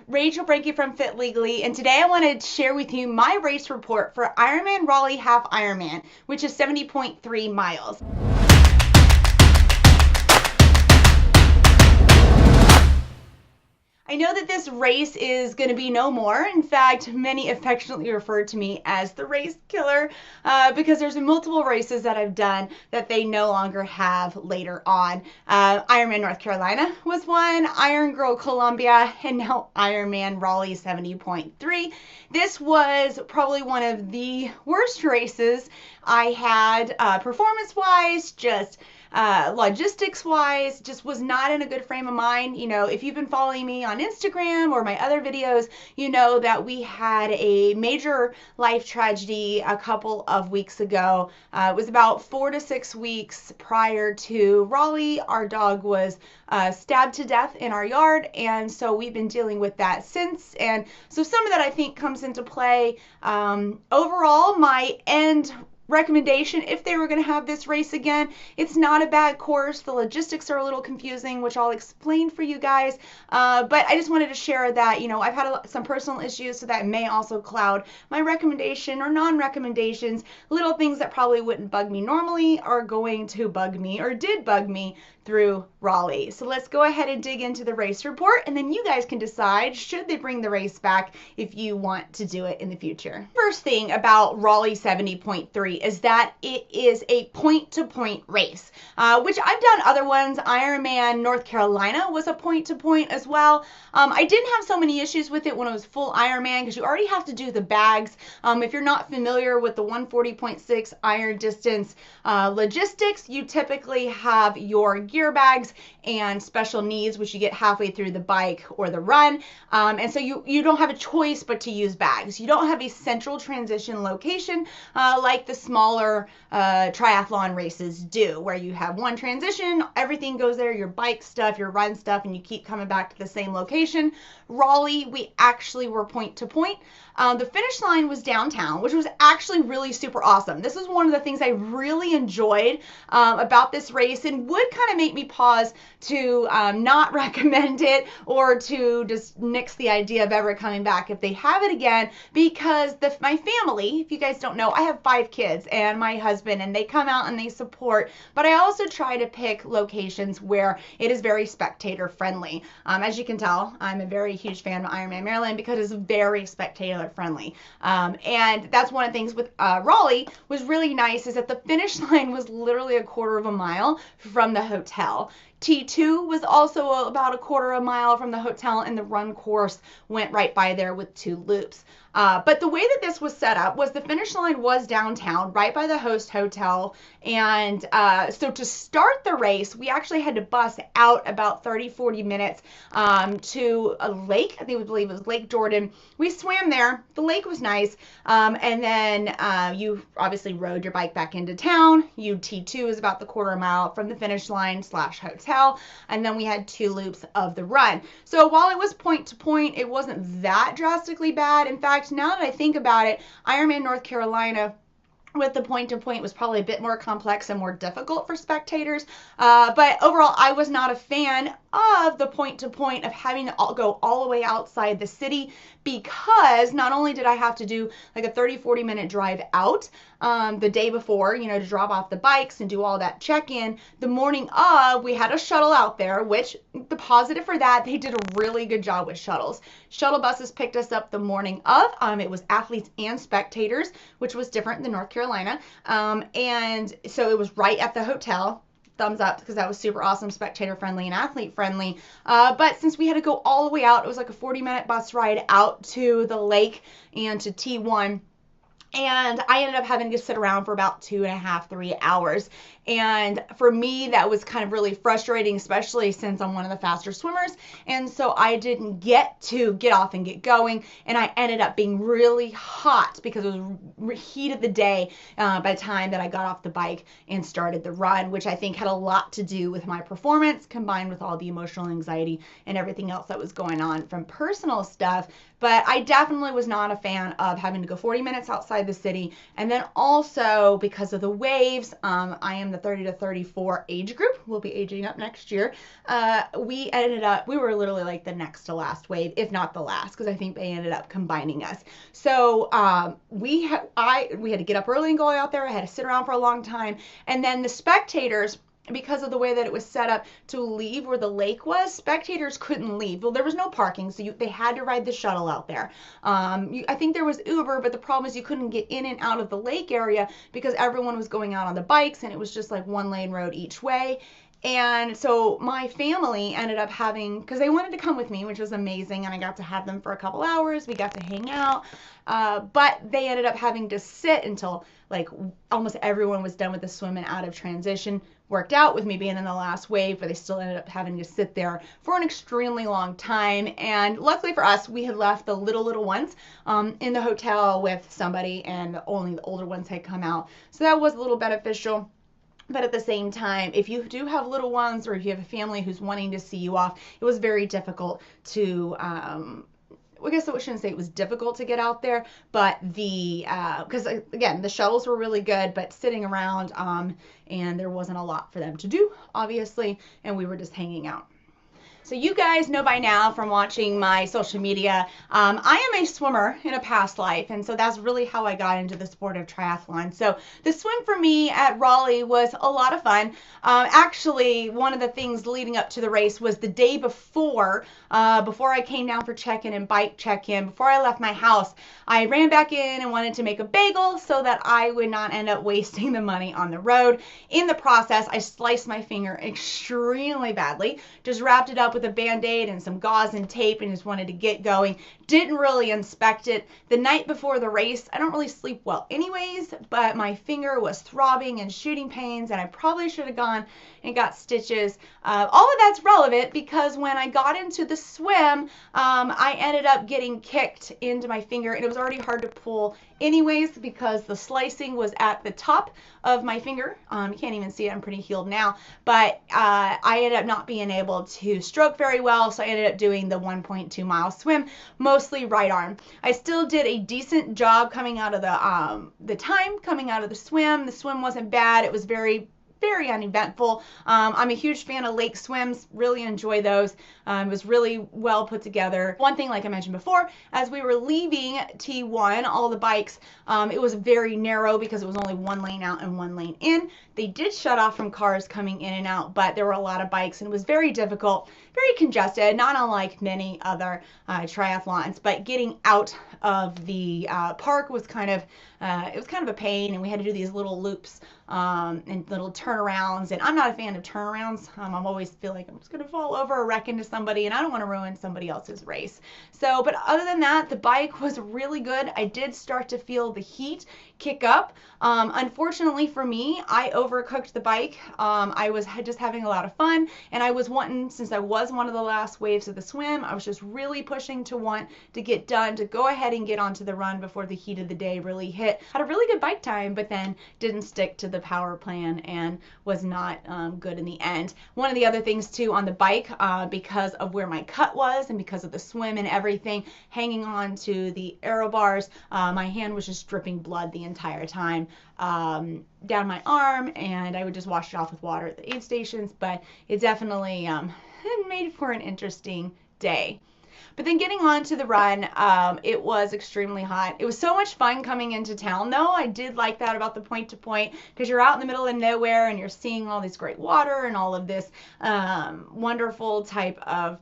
Rachel Branke from FitLegally, and today I wanted to share with you my race report for Ironman Raleigh Half Ironman, which is 70.3 miles. I know that this race is going to be no more. In fact, many affectionately refer to me as the race killer because there's multiple races that I've done that they no longer have later on. Ironman North Carolina was one, Iron Girl Columbia, and now Ironman Raleigh 70.3. This was probably one of the worst races I had performance-wise, just logistics-wise, just was not in a good frame of mind. You know, if you've been following me on Instagram or my other videos, you know that we had a major life tragedy a couple of weeks ago. It was about 4 to 6 weeks prior to Raleigh. Our dog was stabbed to death in our yard, and so we've been dealing with that since. And so some of that I think comes into play. Overall, my end recommendation, if they were going to have this race again, it's not a bad course. The logistics are a little confusing, which I'll explain for you guys, but I just wanted to share that, you know, I've had some personal issues, so that may also cloud my recommendation or non-recommendations. Little things that probably wouldn't bug me normally are going to bug me, or did bug me, through Raleigh. So let's go ahead and dig into the race report, and then you guys can decide, should they bring the race back if you want to do it in the future. First thing about Raleigh 70.3 is that it is a point-to-point race, which I've done other ones. Ironman North Carolina was a point-to-point as well. I didn't have so many issues with it when it was full Ironman because you already have to do the bags. If you're not familiar with the 140.6 iron distance logistics, you typically have your gear bags and special needs, which you get halfway through the bike or the run. And so you don't have a choice but to use bags. You don't have a central transition location like the smaller triathlon races do, where you have one transition, everything goes there, your bike stuff, your run stuff, and you keep coming back to the same location. Raleigh, we actually were point to point. The finish line was downtown, which was actually really super awesome. This is one of the things I really enjoyed about this race, and would kind of make me pause to not recommend it, or to just nix the idea of ever coming back if they have it again, because my family, if you guys don't know, I have 5 kids and my husband, and they come out and they support, but I also try to pick locations where it is very spectator friendly. As you can tell, I'm a very huge fan of Ironman Maryland because it's very spectator friendly. And that's one of the things with Raleigh was really nice, is that the finish line was literally a quarter of a mile from the hotel. T2 was also about a quarter of a mile from the hotel, and the run course went right by there with 2 loops. But the way that this was set up was the finish line was downtown, right by the host hotel. And so to start the race, we actually had to bus out about 30-40 minutes to a lake. I believe it was Lake Jordan. We swam there. The lake was nice. And then you obviously rode your bike back into town. T2 is about the quarter mile from the finish line / hotel. And then we had 2 loops of the run. So while it was point to point, it wasn't that drastically bad. In fact, now that I think about it, Ironman North Carolina with the point-to-point was probably a bit more complex and more difficult for spectators. But overall, I was not a fan of the point-to-point of having to go all the way outside the city, because not only did I have to do like a 30-40 minute drive out the day before, you know, to drop off the bikes and do all that check-in. The morning of, we had a shuttle out there, which the positive for that, they did a really good job with shuttles. Shuttle buses picked us up the morning of. It was athletes and spectators, which was different than North Carolina. And so it was right at the hotel. Thumbs up, because that was super awesome, spectator friendly and athlete friendly. But since we had to go all the way out, it was like a 40-minute bus ride out to the lake and to T1. And I ended up having to sit around for about 2.5, 3 hours. And for me, that was kind of really frustrating, especially since I'm one of the faster swimmers. And so I didn't get to get off and get going. And I ended up being really hot because it was heat of the day by the time that I got off the bike and started the run, which I think had a lot to do with my performance, combined with all the emotional anxiety and everything else that was going on from personal stuff. But I definitely was not a fan of having to go 40 minutes outside the city. And then also, because of the waves, I am the 30 to 34 age group. We'll be aging up next year. We were literally like the next to last wave, if not the last, because I think they ended up combining us. So we had to get up early and go out there. I had to sit around for a long time. And then the spectators, because of the way that it was set up to leave where the lake was, spectators couldn't leave. Well, there was no parking, so they had to ride the shuttle out there. I think there was Uber, but the problem is you couldn't get in and out of the lake area because everyone was going out on the bikes, and it was just like one lane road each way. And so my family ended up having, because they wanted to come with me, which was amazing, and I got to have them for a couple hours. We got to hang out, but they ended up having to sit until like almost everyone was done with the swim and out of transition. Worked out with me being in the last wave, but they still ended up having to sit there for an extremely long time. And luckily for us, we had left the little ones in the hotel with somebody, and only the older ones had come out. So that was a little beneficial. But at the same time, if you do have little ones, or if you have a family who's wanting to see you off, it was very difficult to I guess I shouldn't say it was difficult to get out there, but because again, the shuttles were really good, but sitting around, and there wasn't a lot for them to do, obviously, and we were just hanging out. So you guys know by now from watching my social media, I am a swimmer in a past life, and so that's really how I got into the sport of triathlon. So the swim for me at Raleigh was a lot of fun. Actually, one of the things leading up to the race was the day before I came down for check-in and bike check-in, before I left my house, I ran back in and wanted to make a bagel so that I would not end up wasting the money on the road. In the process, I sliced my finger extremely badly, just wrapped it up with a Band-Aid and some gauze and tape, and just wanted to get going. Didn't really inspect it. The night before the race, I don't really sleep well anyways, but my finger was throbbing and shooting pains, and I probably should have gone and got stitches. All of that's relevant because when I got into the swim, I ended up getting kicked into my finger, and it was already hard to pull anyways because the slicing was at the top of my finger. You can't even see it. I'm pretty healed now, but I ended up not being able to stroke very well, so I ended up doing the 1.2 mile swim, mostly right arm. I still did a decent job coming out of the time coming out of the swim. The swim wasn't bad. It was very uneventful. I'm a huge fan of lake swims, really enjoy those. It was really well put together. One thing, like I mentioned before, as we were leaving T1, all the bikes, it was very narrow because it was only one lane out and one lane in. They did shut off from cars coming in and out, but there were a lot of bikes, and it was very difficult, very congested, not unlike many other triathlons, but getting out of the park was kind of a pain, and we had to do these little loops and little turnarounds, and I'm not a fan of turnarounds. I always feel like I'm just going to fall over or wreck into somebody, and I don't want to ruin somebody else's race. So, but other than that, the bike was really good. I did start to feel the heat kick up. Unfortunately for me, I overcooked the bike. I was just having a lot of fun, and I was wanting, since I was one of the last waves of the swim, I was just really pushing to want to get done, to go ahead and get onto the run before the heat of the day really hit. Had a really good bike time, but then didn't stick to the power plan and was not good in the end. One of the other things too on the bike, because of where my cut was and because of the swim and everything, hanging on to the aero bars, my hand was just dripping blood the entire time down my arm, and I would just wash it off with water at the aid stations, but it definitely made for an interesting day. But then getting on to the run, it was extremely hot. It was so much fun coming into town, though. I did like that about the point to point, because you're out in the middle of nowhere and you're seeing all this great water and all of this wonderful type of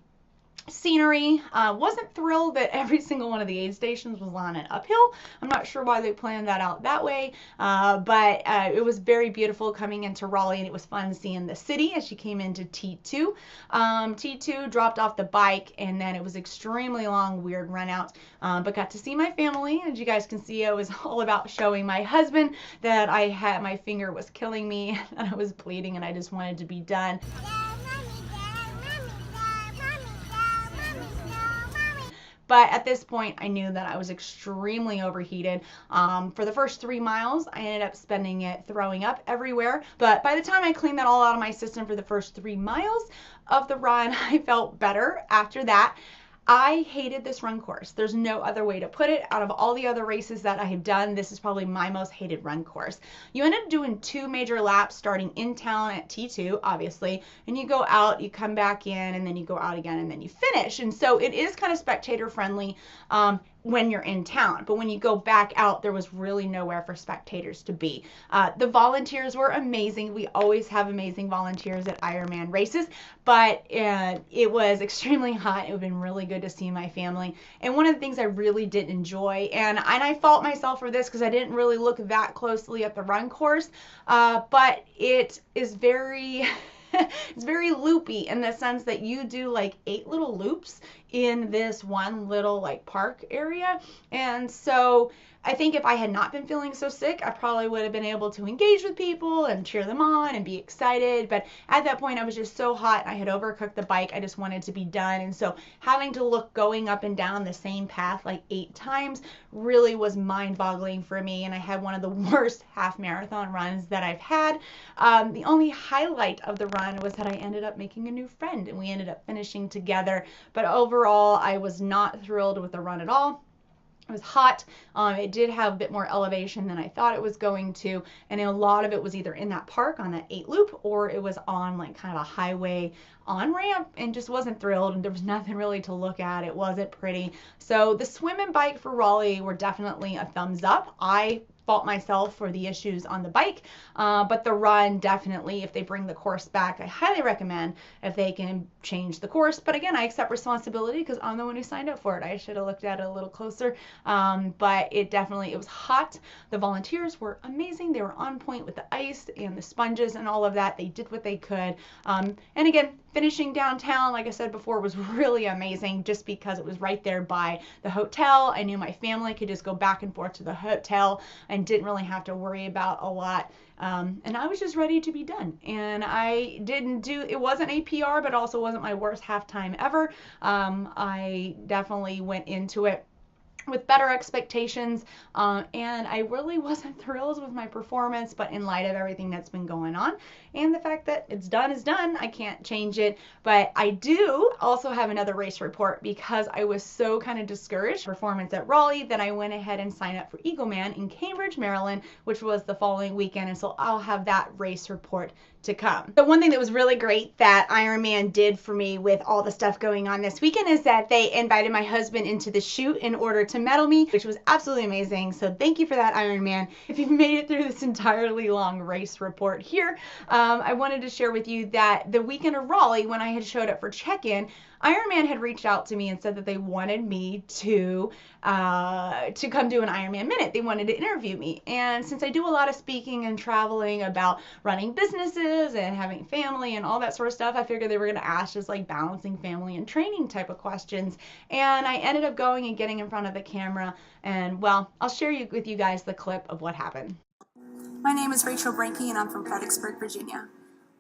scenery. Wasn't thrilled that every single one of the aid stations was on an uphill. I'm not sure why they planned that out that way, but it was very beautiful coming into Raleigh, and it was fun seeing the city as she came into T2. T2 dropped off the bike, and then it was extremely long, weird run out, but got to see my family. As you guys can see, I was all about showing my husband that my finger was killing me and I was bleeding and I just wanted to be done. But at this point, I knew that I was extremely overheated. For the first 3 miles, I ended up spending it throwing up everywhere. But by the time I cleaned that all out of my system for the first 3 miles of the run, I felt better after that. I hated this run course. There's no other way to put it. Out of all the other races that I have done, this is probably my most hated run course. You end up doing 2 major laps starting in town at T2, obviously, and you go out, you come back in, and then you go out again, and then you finish. And so it is kind of spectator friendly when you're in town. But when you go back out, there was really nowhere for spectators to be. The volunteers were amazing. We always have amazing volunteers at Ironman races, but it was extremely hot. It would have been really good to see my family. And one of the things I really did enjoy, and I fault myself for this because I didn't really look that closely at the run course, but it is very it's very loopy in the sense that you do like 8 little loops in this one little like park area. And so I think if I had not been feeling so sick, I probably would have been able to engage with people and cheer them on and be excited. But at that point, I was just so hot. I had overcooked the bike. I just wanted to be done. And so having to look going up and down the same path like 8 times really was mind-boggling for me. And I had one of the worst half marathon runs that I've had. The only highlight of the run was that I ended up making a new friend and we ended up finishing together. But overall, I was not thrilled with the run at all. It was hot. It did have a bit more elevation than I thought it was going to, and a lot of it was either in that park on that 8 loop or it was on like kind of a highway on ramp, and just wasn't thrilled, and there was nothing really to look at. It wasn't pretty. So the swim and bike for Raleigh were definitely a thumbs up. I fault myself for the issues on the bike, but the run definitely, if they bring the course back, I highly recommend if they can change the course. But again, I accept responsibility because I'm the one who signed up for it. I should have looked at it a little closer, but it was hot. The volunteers were amazing. They were on point with the ice and the sponges and all of that. They did what they could, and again, finishing downtown, like I said before, was really amazing just because it was right there by the hotel. I knew my family could just go back and forth to the hotel and didn't really have to worry about a lot. And I was just ready to be done. And it wasn't a PR, but also wasn't my worst halftime ever. I definitely went into it with better expectations, and I really wasn't thrilled with my performance, but in light of everything that's been going on and the fact that it's done is done, I can't change it. But I do also have another race report because I was so kind of discouraged performance at Raleigh that I went ahead and signed up for Eagleman in Cambridge, Maryland, which was the following weekend, and so I'll have that race report to come. The one thing that was really great that Ironman did for me with all the stuff going on this weekend is that they invited my husband into the chute in order to medal me, which was absolutely amazing. So thank you for that, Ironman. If you've made it through this entirely long race report here, I wanted to share with you that the weekend of Raleigh, when I had showed up for check-in, Ironman had reached out to me and said that they wanted me to come do an Ironman Minute. They wanted to interview me. And since I do a lot of speaking and traveling about running businesses and having family and all that sort of stuff, I figured they were going to ask just like balancing family and training type of questions. And I ended up going and getting in front of the camera. And well, I'll share with you guys the clip of what happened. My name is Rachel Brinke, and I'm from Fredericksburg, Virginia.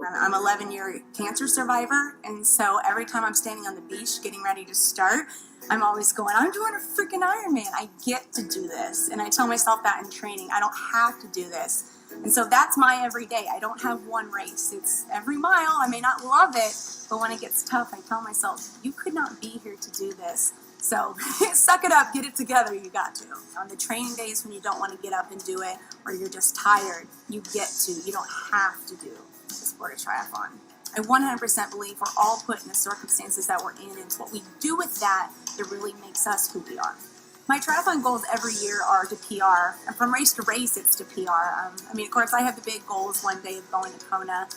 I'm an 11-year cancer survivor, and so every time I'm standing on the beach getting ready to start, I'm always going, I'm doing a freaking Ironman. I get to do this. And I tell myself that in training. I don't have to do this. And so that's my everyday. I don't have one race. It's every mile. I may not love it, but when it gets tough, I tell myself, you could not be here to do this. So suck it up, get it together, you got to. On the training days when you don't want to get up and do it, or you're just tired, you don't have to do the sport of triathlon. I 100% believe we're all put in the circumstances that we're in, and it's what we do with that really makes us who we are. My triathlon goals every year are to PR, and from race to race, it's to PR. Of course, I have the big goals one day of going to Kona,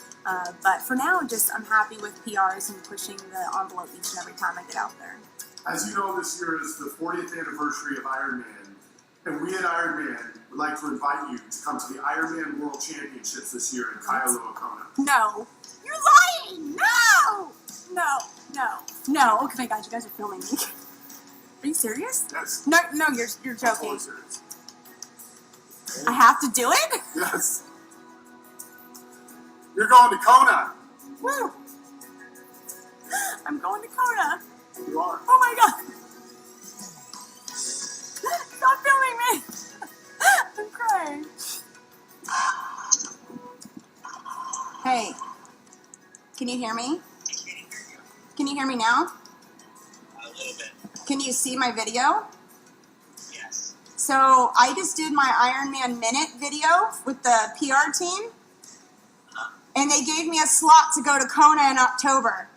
but for now, I'm happy with PRs and pushing the envelope each and every time I get out there. As you know, this year is the 40th anniversary of Ironman, and we at Ironman would like to invite you to come to the Ironman World Championships this year in Kailua, Kona. No. You're lying! No! No. Oh my God, you guys are filming me. Are you serious? Yes. No, you're joking. I'm serious. I have to do it? Yes. You're going to Kona. Woo! I'm going to Kona. You are. Oh my God! Stop filming me! I'm crying. Hey, can you hear me? Can you hear me now? A little bit. Can you see my video? Yes. So I just did my Ironman Minute video with the PR team, and they gave me a slot to go to Kona in October.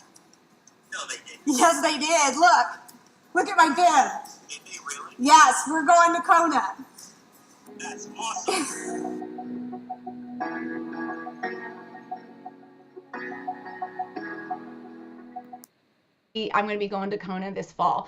No, they didn't. Yes, they did. Look at my bib. Did they really? Yes, we're going to Kona. That's awesome. I'm going to be going to Kona this fall.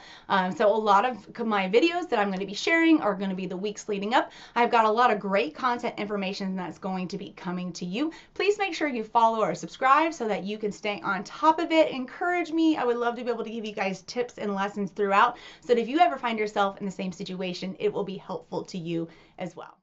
So a lot of my videos that I'm going to be sharing are going to be the weeks leading up. I've got a lot of great content information that's going to be coming to you. Please make sure you follow or subscribe so that you can stay on top of it. Encourage me. I would love to be able to give you guys tips and lessons throughout so that if you ever find yourself in the same situation, it will be helpful to you as well.